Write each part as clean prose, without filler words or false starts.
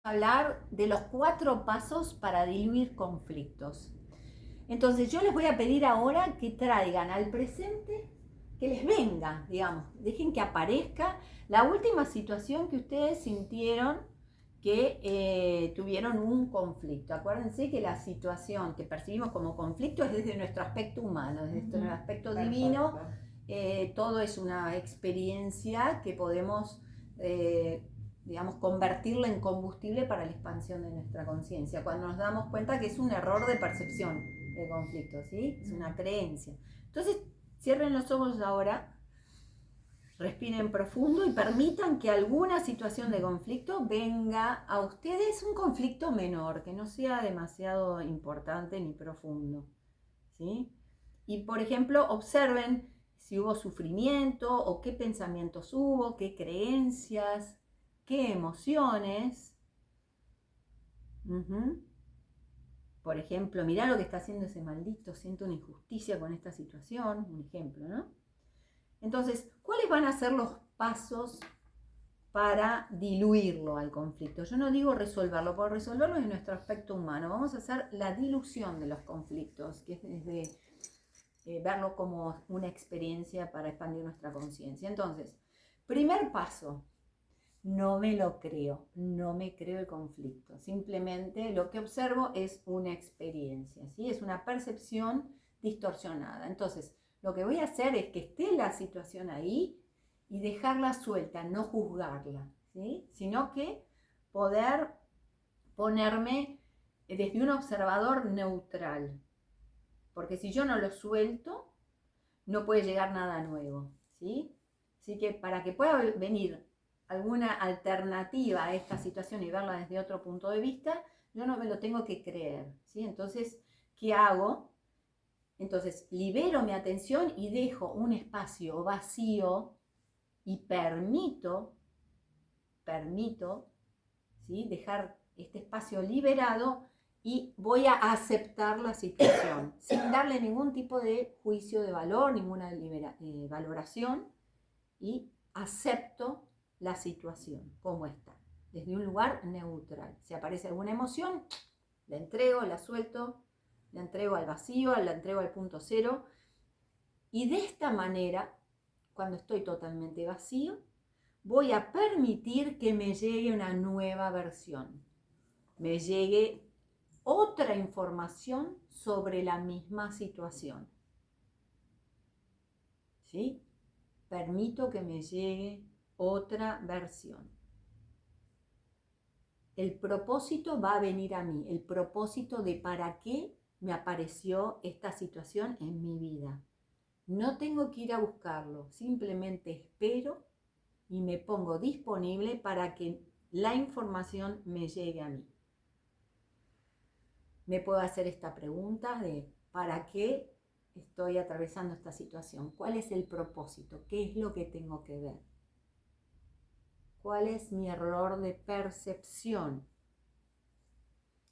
Hablar de los 4 pasos para diluir conflictos. Entonces yo les voy a pedir ahora que traigan al presente, que les venga, digamos, dejen que aparezca la última situación que ustedes sintieron que tuvieron un conflicto. Acuérdense que la situación que percibimos como conflicto es desde nuestro aspecto humano, desde nuestro aspecto divino. Todo es una experiencia que podemos digamos, convertirla en combustible para la expansión de nuestra conciencia, cuando nos damos cuenta que es un error de percepción el conflicto, ¿sí? Es una creencia. Entonces, cierren los ojos ahora, respiren profundo y permitan que alguna situación de conflicto venga a ustedes, un conflicto menor, que no sea demasiado importante ni profundo, ¿sí? Y, por ejemplo, observen si hubo sufrimiento o qué pensamientos hubo, qué creencias, qué emociones. Por ejemplo, mirá lo que está haciendo ese maldito, siento una injusticia con esta situación, un ejemplo, ¿no? Entonces, ¿cuáles van a ser los pasos para diluirlo al conflicto? Yo no digo resolverlo, porque resolverlo es nuestro aspecto humano. Vamos a hacer la dilución de los conflictos, que es desde verlo como una experiencia para expandir nuestra conciencia. Entonces, primer paso, no me lo creo, no me creo el conflicto. Simplemente lo que observo es una experiencia, ¿sí? Es una percepción distorsionada. Entonces, lo que voy a hacer es que esté la situación ahí y dejarla suelta, no juzgarla, ¿sí? Sino que poder ponerme desde un observador neutral. Porque si yo no lo suelto, no puede llegar nada nuevo, ¿sí? Así que para que pueda venir alguna alternativa a esta situación y verla desde otro punto de vista, yo no me lo tengo que creer, ¿sí? Entonces, ¿qué hago? Entonces, libero mi atención y dejo un espacio vacío y permito, ¿sí? Dejar este espacio liberado y voy a aceptar la situación sin darle ningún tipo de juicio de valor, ninguna valoración, y acepto la situación como está, desde un lugar neutral. Si aparece alguna emoción, la entrego, la suelto, la entrego al vacío, la entrego al punto cero, y de esta manera, cuando estoy totalmente vacío, voy a permitir que me llegue una nueva versión, me llegue otra información sobre la misma situación, ¿sí? Permito que me llegue otra versión. El propósito va a venir a mí, el propósito de para qué me apareció esta situación en mi vida. No tengo que ir a buscarlo, simplemente espero y me pongo disponible para que la información me llegue a mí. Me puedo hacer esta pregunta de ¿para qué estoy atravesando esta situación? ¿Cuál es el propósito? ¿Qué es lo que tengo que ver? ¿Cuál es mi error de percepción?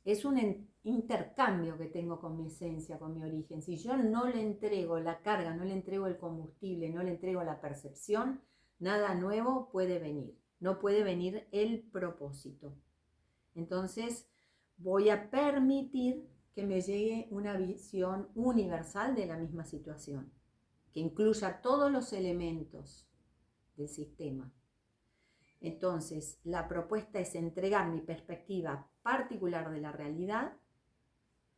Es un intercambio que tengo con mi esencia, con mi origen. Si yo no le entrego la carga, no le entrego el combustible, no le entrego la percepción, nada nuevo puede venir. No puede venir el propósito. Entonces, voy a permitir que me llegue una visión universal de la misma situación, que incluya todos los elementos del sistema. Entonces, la propuesta es entregar mi perspectiva particular de la realidad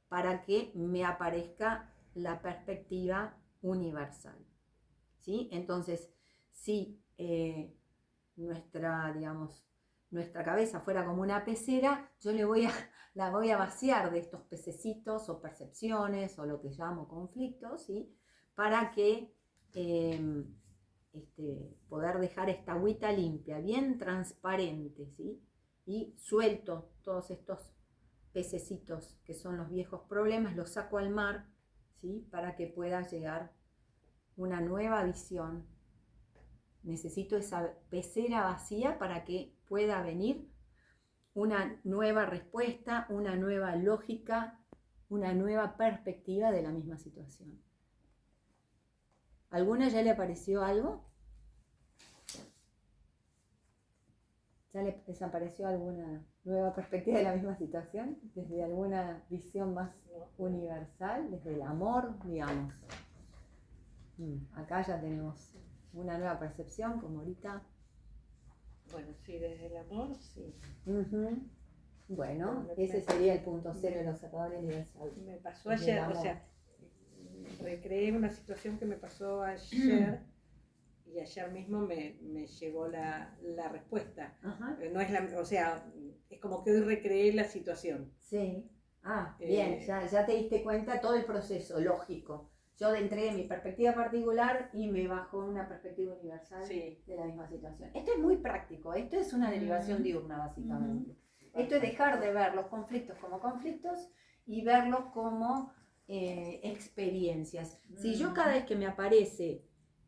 para que me aparezca la perspectiva universal, ¿sí? Entonces, si nuestra cabeza fuera como una pecera, yo la voy a vaciar de estos pececitos o percepciones o lo que llamo conflictos, ¿sí? Para que poder dejar esta agüita limpia, bien transparente, ¿sí? Y suelto todos estos pececitos que son los viejos problemas, los saco al mar, ¿sí? Para que pueda llegar una nueva visión. Necesito esa pecera vacía para que pueda venir una nueva respuesta, una nueva lógica, una nueva perspectiva de la misma situación. ¿Alguna ya le apareció algo? ¿Ya le desapareció alguna nueva perspectiva de la misma situación? ¿Desde alguna visión más universal? ¿Desde el amor, digamos? Acá ya tenemos una nueva percepción, como ahorita. Bueno, sí, desde el amor, sí. Bueno, ese sería el punto cero del observador universal. Me pasó ayer, o sea, recreé una situación que me pasó ayer y ayer mismo me llegó la respuesta. No es o sea, es como que hoy recreé la situación. Sí. Bien, ya te diste cuenta todo el proceso lógico. Yo entregué mi perspectiva particular y me bajó una perspectiva universal de la misma situación. Esto es muy práctico, esto es una derivación diurna básicamente. Esto es dejar de ver los conflictos como conflictos y verlos como experiencias. Si yo cada vez que me aparece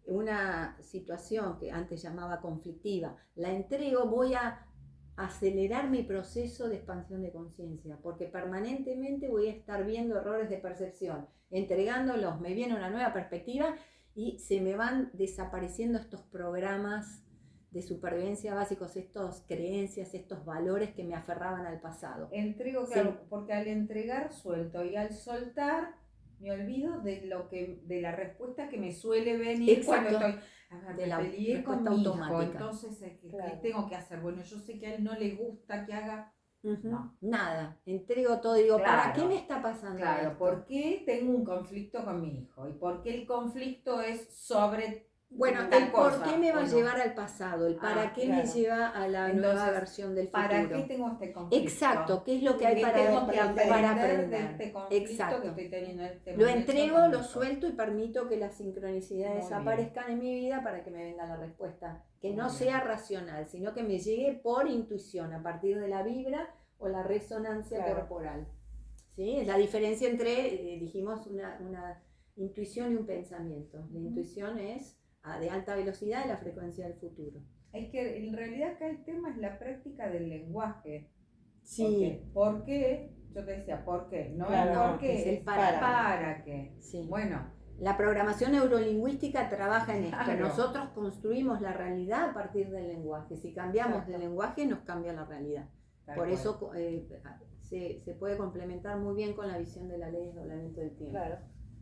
una situación que antes llamaba conflictiva, la entrego, voy a acelerar mi proceso de expansión de conciencia, porque permanentemente voy a estar viendo errores de percepción, entregándolos, me viene una nueva perspectiva y se me van desapareciendo estos programas de supervivencia básicos, estas creencias, estos valores que me aferraban al pasado. Entrego, claro, porque al entregar suelto y al soltar me olvido de la respuesta que me suele venir cuando estoy de la peleé con mi automática. hijo, entonces ¿qué tengo que hacer? Bueno, yo sé que a él no le gusta que haga nada, entrego todo y digo, ¿para qué me está pasando Claro, esto? ¿por qué tengo un conflicto con mi hijo? ¿Y por qué el conflicto es sobre Bueno, el por qué me va a llevar al pasado, el para qué me lleva a la nueva versión del futuro. ¿Para qué tengo este conflicto? Exacto, ¿qué es lo que hay para aprender de este conflicto que estoy teniendo en este Lo momento entrego, lo suelto y permito que las sincronicidades Muy aparezcan en mi vida para que me venga la respuesta. Que no sea racional, sino que me llegue por intuición, a partir de la vibra o la resonancia corporal. ¿Sí? Es la diferencia entre, dijimos, una intuición y un pensamiento. La intuición es de alta velocidad y la frecuencia del futuro. Es que en realidad acá el tema es la práctica del lenguaje. Sí. ¿Por qué? Yo te decía, ¿por qué? No Claro, es por qué, es el es para qué. Sí. Bueno. La programación neurolingüística trabaja en esto. Nosotros construimos la realidad a partir del lenguaje. Si cambiamos de lenguaje, nos cambia la realidad. Por eso se puede complementar muy bien con la visión de la ley de desdoblamiento del tiempo. Claro.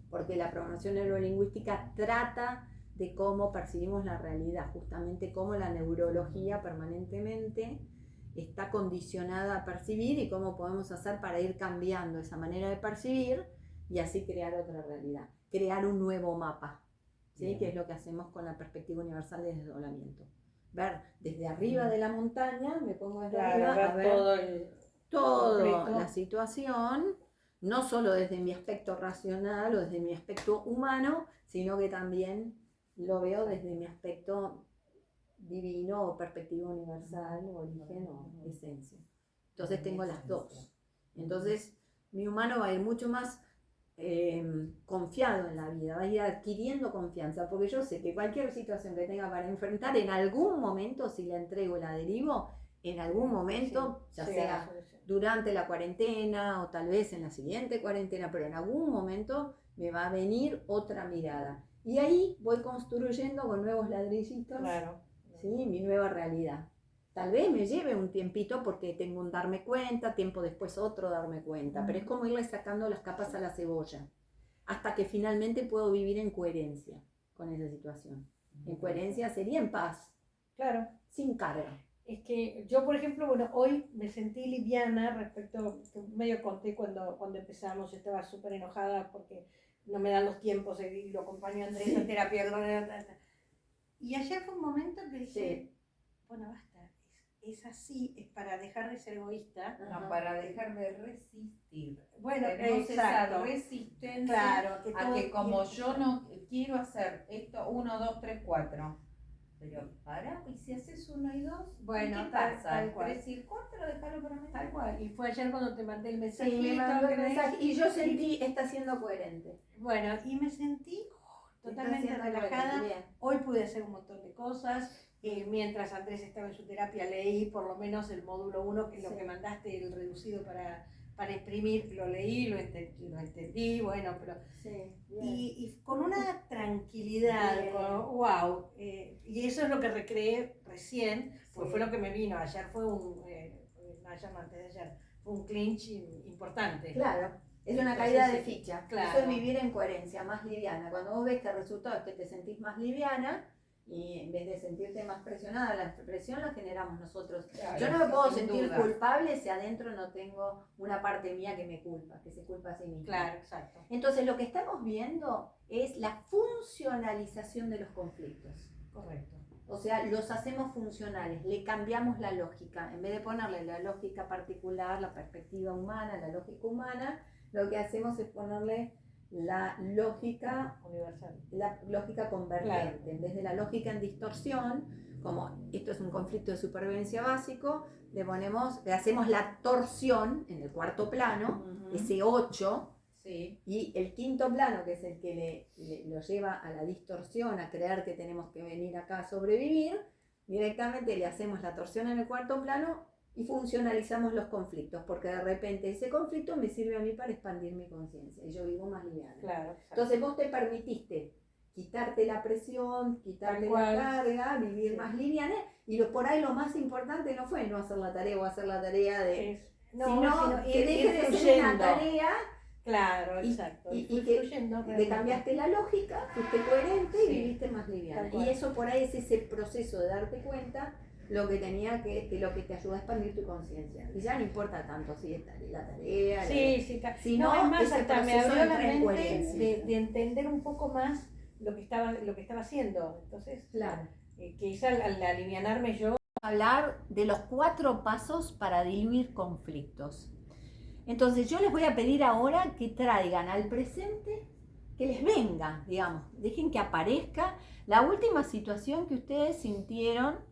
Porque la programación neurolingüística trata de cómo percibimos la realidad, justamente cómo la neurología permanentemente está condicionada a percibir y cómo podemos hacer para ir cambiando esa manera de percibir y así crear otra realidad, crear un nuevo mapa, ¿sí? Que es lo que hacemos con la perspectiva universal de desdoblamiento. Ver desde arriba de la montaña, me pongo desde arriba a ver toda la situación, no solo desde mi aspecto racional o desde mi aspecto humano, sino que también lo veo desde mi aspecto divino o perspectiva universal, o origen o esencia. Entonces tengo las dos. Entonces mi humano va a ir mucho más confiado en la vida, va a ir adquiriendo confianza, porque yo sé que cualquier situación que tenga para enfrentar, en algún momento, si la entrego y la derivo, en algún momento, ya sea durante la cuarentena o tal vez en la siguiente cuarentena, pero en algún momento me va a venir otra mirada. Y ahí voy construyendo con nuevos ladrillitos ¿sí? Mi nueva realidad. Tal vez me lleve un tiempito porque tengo un darme cuenta, tiempo después otro darme cuenta, pero es como irle sacando las capas a la cebolla, hasta que finalmente puedo vivir en coherencia con esa situación. En coherencia sería en paz, sin carga. Es que yo, por ejemplo, bueno, hoy me sentí liviana respecto, medio conté cuando empezamos, estaba súper enojada porque no me dan los tiempos y lo acompaño a Andrés a terapia. Y ayer fue un momento que dije, bueno, basta, es así, es para dejar de ser egoísta. No, para dejar de resistir. Bueno, tenemos esa resistencia a que como yo no quiero hacer esto 1, 2, 3, 4. Pero y si haces 1 y 2, bueno, ¿qué pasa? El 3 y el 4, déjalo para mí. Tal cual. Y fue ayer cuando te mandé el mensaje. Sí, me mandó el mensaje y yo sentí, está siendo coherente. Bueno, y me sentí totalmente relajada. Hoy pude hacer un montón de cosas. Mientras Andrés estaba en su terapia, leí por lo menos el módulo 1, que es lo que mandaste, el reducido para exprimir, lo leí, lo entendí, bueno, pero... Sí, Y con una tranquilidad, wow, y eso es lo que recreé recién, pues fue lo que me vino, ayer fue ayer, no, antes de ayer, fue un clinch importante. Claro, es una Entonces, caída de ficha. claro. Eso es vivir en coherencia, más liviana. Cuando vos ves que el resultado es que te sentís más liviana, y en vez de sentirte más presionada, la presión la generamos nosotros. Claro, yo no me puedo sin sentir duda. culpable si adentro no tengo una parte mía que me culpa, que se culpa a sí misma. Claro, exacto. Entonces lo que estamos viendo es la funcionalización de los conflictos. Correcto. O sea, los hacemos funcionales, le cambiamos la lógica. En vez de ponerle la lógica particular, la perspectiva humana, la lógica humana, lo que hacemos es ponerle la lógica universal, la lógica convergente. Claro. En vez de la lógica en distorsión, como esto es un conflicto de supervivencia básico, le hacemos la torsión en el cuarto plano, ese 8, sí. Y el quinto plano, que es el que lo lleva a la distorsión, a creer que tenemos que venir acá a sobrevivir, directamente le hacemos la torsión en el cuarto plano y funcionalizamos los conflictos, porque de repente ese conflicto me sirve a mí para expandir mi conciencia y yo vivo más liviana. Claro, entonces vos te permitiste quitarte la presión, quitarte la carga, vivir más liviana, y por ahí lo más importante no fue no hacer la tarea o hacer la tarea sino que deje de ser una tarea. Claro, exacto. Y que le cambiaste la lógica, fuiste coherente y viviste más liviana. Y eso por ahí es ese proceso de darte cuenta lo que te ayuda a expandir tu conciencia. Y ya no importa tanto si es la tarea. Sino es más, hasta me abrió la mente de entender un poco más lo que estaba haciendo. Entonces, claro. Quizá al alivianarme yo. Hablar de los 4 pasos para diluir conflictos. Entonces yo les voy a pedir ahora que traigan al presente, que les venga, digamos, dejen que aparezca la última situación que ustedes sintieron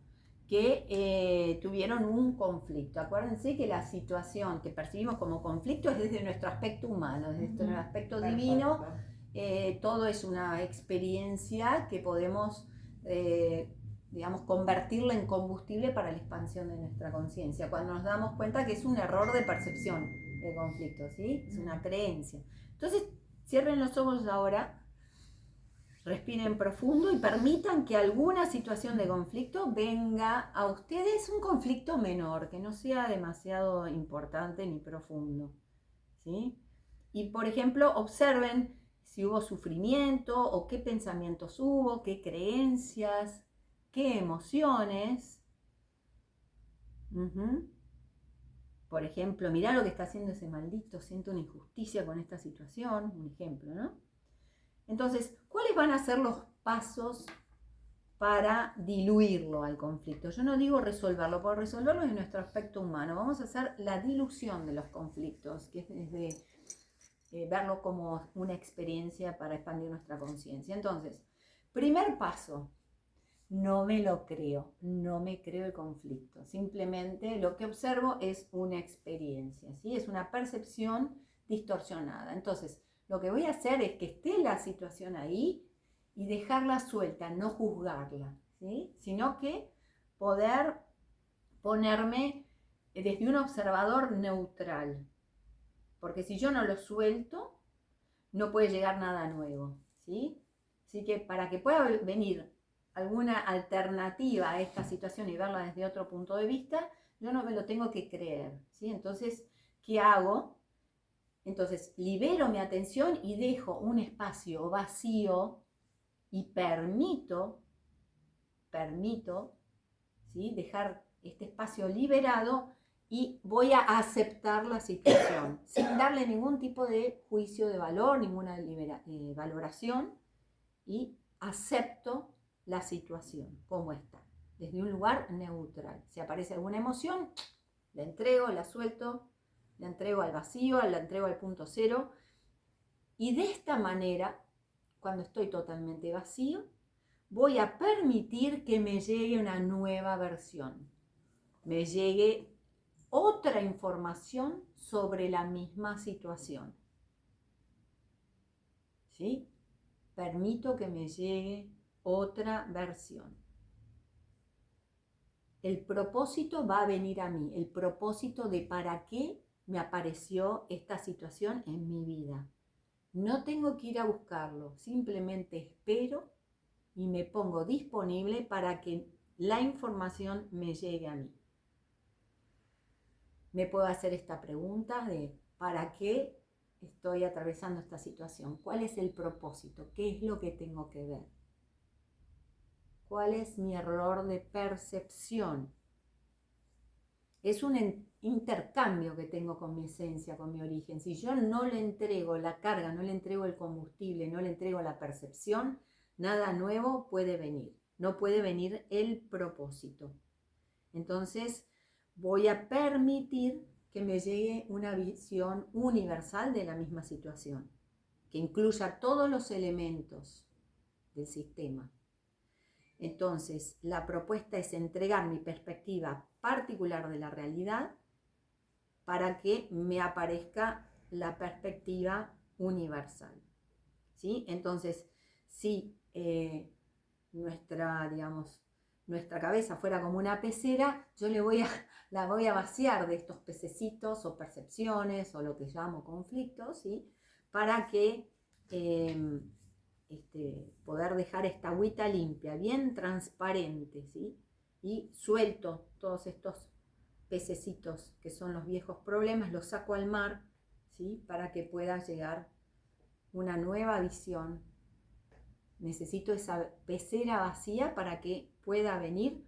que tuvieron un conflicto. Acuérdense que la situación que percibimos como conflicto es desde nuestro aspecto humano, desde nuestro aspecto divino. Todo es una experiencia que podemos, digamos, convertirla en combustible para la expansión de nuestra conciencia, cuando nos damos cuenta que es un error de percepción el conflicto, ¿sí? Es una creencia. Entonces, cierren los ojos ahora, respiren profundo y permitan que alguna situación de conflicto venga a ustedes, un conflicto menor, que no sea demasiado importante ni profundo, ¿sí? Y, por ejemplo, observen si hubo sufrimiento o qué pensamientos hubo, qué creencias, qué emociones. Por ejemplo, mirá lo que está haciendo ese maldito, siento una injusticia con esta situación, un ejemplo, ¿no? Entonces, ¿cuáles van a ser los pasos para diluirlo al conflicto? Yo no digo resolverlo, porque resolverlo es nuestro aspecto humano. Vamos a hacer la dilución de los conflictos, que es desde verlo como una experiencia para expandir nuestra conciencia. Entonces, primer paso. No me lo creo, no me creo el conflicto. Simplemente lo que observo es una experiencia, ¿sí? Es una percepción distorsionada. Entonces, lo que voy a hacer es que esté la situación ahí y dejarla suelta, no juzgarla, ¿sí? Sino que poder ponerme desde un observador neutral. Porque si yo no lo suelto, no puede llegar nada nuevo, ¿sí? Así que para que pueda venir alguna alternativa a esta situación y verla desde otro punto de vista, yo no me lo tengo que creer, ¿sí? Entonces, ¿qué hago? Entonces, libero mi atención y dejo un espacio vacío y permito, ¿sí? Dejar este espacio liberado y voy a aceptar la situación sin darle ningún tipo de juicio de valor, ninguna valoración, y acepto la situación como está, desde un lugar neutral. Si aparece alguna emoción, la entrego, la suelto, la entrego al vacío, la entrego al punto cero, y de esta manera, cuando estoy totalmente vacío, voy a permitir que me llegue una nueva versión, me llegue otra información sobre la misma situación, ¿sí? Permito que me llegue otra versión. El propósito va a venir a mí, el propósito de para qué me apareció esta situación en mi vida. No tengo que ir a buscarlo, simplemente espero y me pongo disponible para que la información me llegue a mí. Me puedo hacer esta pregunta de ¿para qué estoy atravesando esta situación? ¿Cuál es el propósito? ¿Qué es lo que tengo que ver? ¿Cuál es mi error de percepción? Es un intercambio que tengo con mi esencia, con mi origen. Si yo no le entrego la carga, no le entrego el combustible, no le entrego la percepción, nada nuevo puede venir. No puede venir el propósito. Entonces, voy a permitir que me llegue una visión universal de la misma situación, que incluya todos los elementos del sistema. Entonces, la propuesta es entregar mi perspectiva particular de la realidad para que me aparezca la perspectiva universal. ¿Sí? Entonces, si nuestra cabeza fuera como una pecera, yo la voy a vaciar de estos pececitos o percepciones o lo que llamo conflictos, ¿sí? Para que poder dejar esta agüita limpia, bien transparente, ¿sí? Y suelto todos estos pececitos que son los viejos problemas, los saco al mar, ¿sí? Para que pueda llegar una nueva visión. Necesito esa pecera vacía para que pueda venir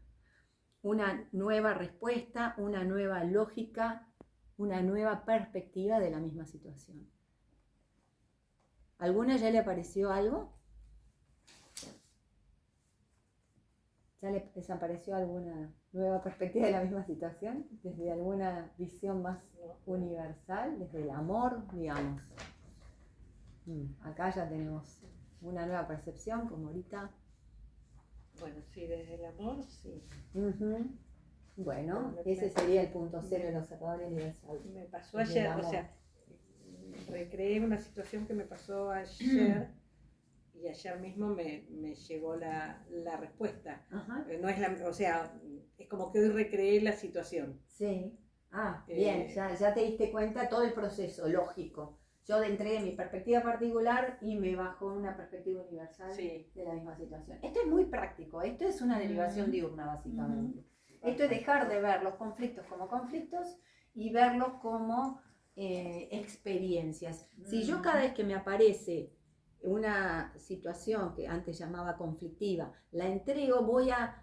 una nueva respuesta, una nueva lógica, una nueva perspectiva de la misma situación. ¿Alguna ya le apareció algo? ¿Ya le desapareció alguna nueva perspectiva de la misma situación? ¿Desde alguna visión más universal? ¿Desde el amor, digamos? Acá ya tenemos una nueva percepción, como ahorita. Bueno, sí, desde el amor, sí. Bueno, ese sería el punto cero del observador universal. Me pasó ayer, o sea, recreé una situación que me pasó ayer y ayer mismo me llegó la respuesta. No es o sea, es como que hoy recreé la situación. Sí. Bien, ya te diste cuenta todo el proceso lógico. Yo entregué mi perspectiva particular y me bajó una perspectiva universal de la misma situación. Esto es muy práctico, esto es una derivación diurna básicamente. Esto es dejar de ver los conflictos como conflictos y verlos como experiencias. Si yo cada vez que me aparece una situación que antes llamaba conflictiva, la entrego, voy a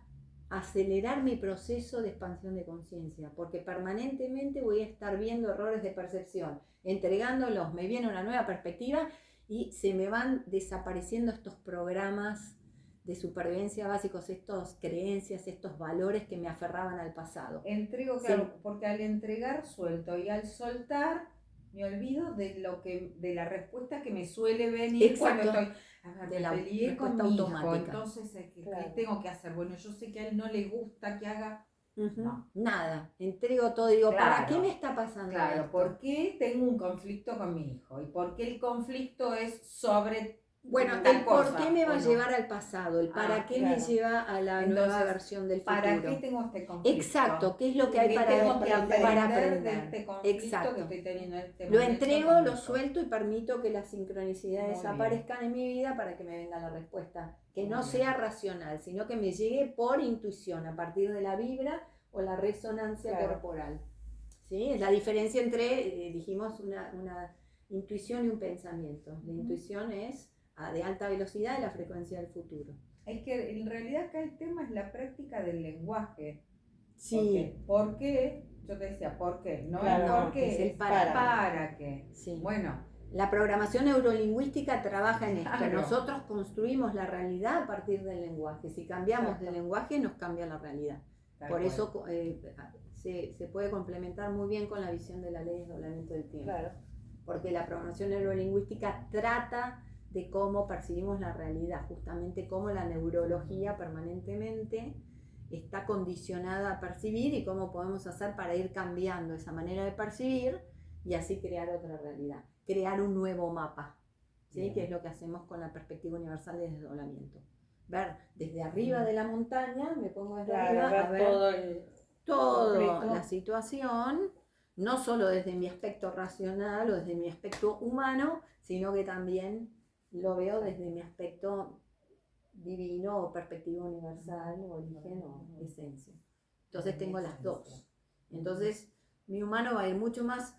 acelerar mi proceso de expansión de conciencia, porque permanentemente voy a estar viendo errores de percepción, entregándolos, me viene una nueva perspectiva y se me van desapareciendo estos programas de supervivencia básicos, estas creencias, estos valores que me aferraban al pasado. Entrego, claro, porque al entregar suelto y al soltar me olvido de la respuesta que me suele venir. Exacto. Cuando estoy de la peleé con mi automática. hijo, entonces ¿qué tengo que hacer? Bueno, yo sé que a él no le gusta que haga no. Nada, entrego todo y digo, claro, ¿para qué me está pasando claro, esto? ¿por qué tengo un conflicto con mi hijo? ¿Y por qué el conflicto es sobre bueno, el por qué me va a llevar al pasado, el para qué me lleva a la nueva versión del futuro. ¿Para qué tengo este conflicto? Exacto, ¿qué es lo que hay para aprender? De este conflicto exacto. que estoy teniendo en este lo momento entrego, lo suelto y permito que las sincronicidades muy aparezcan en mi vida para que me venga la respuesta. Que no sea racional, sino que me llegue por intuición, a partir de la vibra o la resonancia corporal. ¿Sí? Es la diferencia entre, dijimos, una intuición y un pensamiento. La intuición es de alta velocidad y la frecuencia del futuro. Es que en realidad acá el tema es la práctica del lenguaje. Sí. ¿Por qué? Yo te decía, ¿por qué? No claro, es por qué, es el para qué. Sí. Bueno. La programación neurolingüística trabaja en esto. Claro. Nosotros construimos la realidad a partir del lenguaje. Si cambiamos el lenguaje, nos cambia la realidad. Por eso se puede complementar muy bien con la visión de la ley de desdoblamiento del tiempo. Claro. Porque la programación neurolingüística trata de cómo percibimos la realidad, justamente cómo la neurología permanentemente está condicionada a percibir y cómo podemos hacer para ir cambiando esa manera de percibir y así crear otra realidad, crear un nuevo mapa, ¿sí? Que es lo que hacemos con la perspectiva universal de desdoblamiento. Ver desde arriba de la montaña, me pongo desde arriba a ver toda la situación no solo desde mi aspecto racional o desde mi aspecto humano, sino que también lo veo desde mi aspecto divino o perspectiva universal, origen o esencia. Entonces tengo las dos. Entonces mi humano va a ir mucho más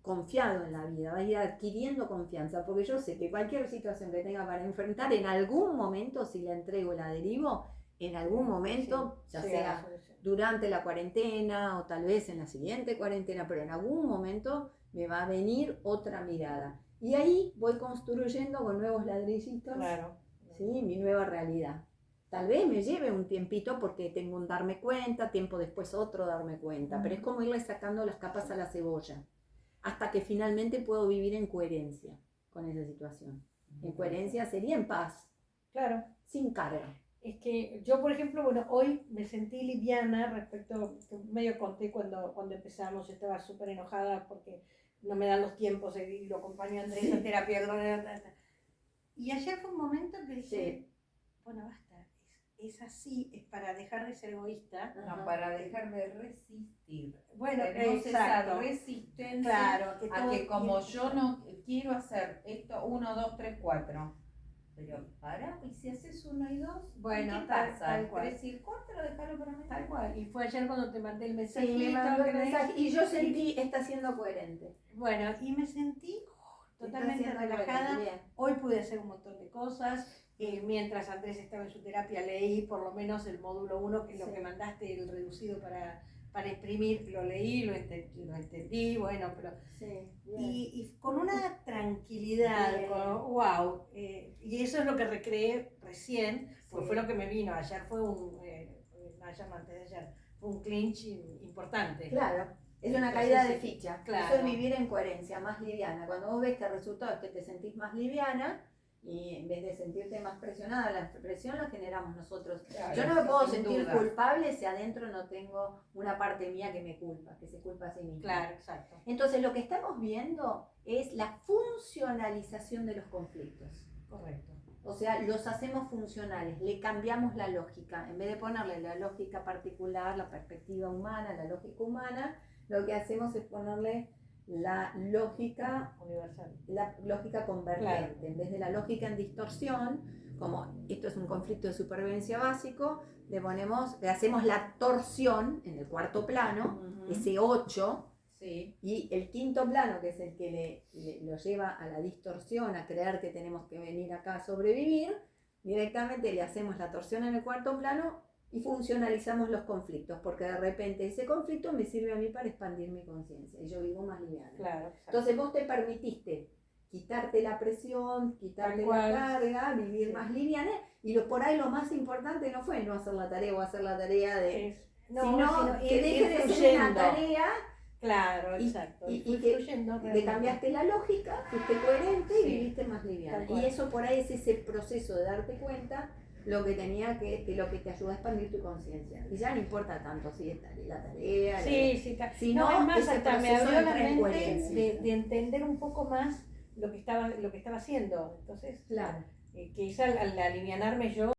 confiado en la vida, va a ir adquiriendo confianza, porque yo sé que cualquier situación que tenga para enfrentar, en algún momento, si la entrego y la derivo, en algún momento, ya sea durante la cuarentena o tal vez en la siguiente cuarentena, pero en algún momento me va a venir otra mirada. Y ahí voy construyendo con nuevos ladrillitos, ¿sí? Mi nueva realidad. Tal vez me lleve un tiempito porque tengo un darme cuenta, tiempo después otro darme cuenta, pero es como irle sacando las capas a la cebolla, hasta que finalmente puedo vivir en coherencia con esa situación. En coherencia sería en paz, claro, sin carga. Es que yo, por ejemplo, bueno, hoy me sentí liviana respecto, medio conté cuando empezamos, estaba súper enojada porque no me dan los tiempos y lo acompaño a Andrés a terapia. Y ayer fue un momento que dije, bueno, basta. Es así, es para dejar de ser egoísta. No, para dejar de resistir. Bueno, tenemos exacto. Esa resistencia claro, a que como yo no quiero hacer esto 1, 2, 3, 4. Pero para, ¿y si haces 1 y 2? Bueno, ¿qué pasa? tal cual. 3 y el 4, déjalo para mí. Tal cual. Y fue ayer cuando te mandé el mensaje. Sí, me mandó el mensaje y yo sentí, está siendo coherente. Bueno, y me sentí totalmente relajada. Hoy pude hacer un montón de cosas. Mientras Andrés estaba en su terapia, leí por lo menos el módulo 1, que es lo que mandaste, el reducido para imprimir. Lo leí, lo entendí, bueno, pero... Sí, y con una tranquilidad, wow. Y eso es lo que recreé recién, porque fue lo que me vino. Ayer fue antes de ayer, fue un clinch importante. Claro. Es una caída de ficha. Claro. Eso es vivir en coherencia, más liviana. Cuando vos ves que el resultado es que te sentís más liviana y en vez de sentirte más presionada, la presión la generamos nosotros. Claro, yo no me puedo sin sentir duda. culpable si adentro no tengo una parte mía que me culpa, que se culpa a sí misma. Claro, exacto. Entonces lo que estamos viendo es la funcionalización de los conflictos. Correcto. O sea, los hacemos funcionales, le cambiamos la lógica. En vez de ponerle la lógica particular, la perspectiva humana, la lógica humana, lo que hacemos es ponerle la lógica universal, la lógica convergente. Claro. En vez de la lógica en distorsión, como esto es un conflicto de supervivencia básico, le hacemos la torsión en el cuarto plano, ese 8, sí. Y el quinto plano, que es el que lo lleva a la distorsión, a creer que tenemos que venir acá a sobrevivir, directamente le hacemos la torsión en el cuarto plano y funcionalizamos los conflictos, porque de repente ese conflicto me sirve a mí para expandir mi conciencia y yo vivo más liviana. Claro, entonces vos te permitiste quitarte la presión, quitarte la carga, vivir más liviana, y por ahí lo más importante no fue no hacer la tarea o hacer la tarea sino que deje de ser una tarea. Claro, exacto. Y que le cambiaste la lógica, fuiste coherente y viviste más liviana. Y eso por ahí es ese proceso de darte cuenta lo que lo que te ayuda a expandir tu conciencia. Y ya no importa tanto si es la tarea. Sino es más, hasta me abrió la mente de entender un poco más lo que estaba haciendo. Entonces, claro. Quizá al alivianarme yo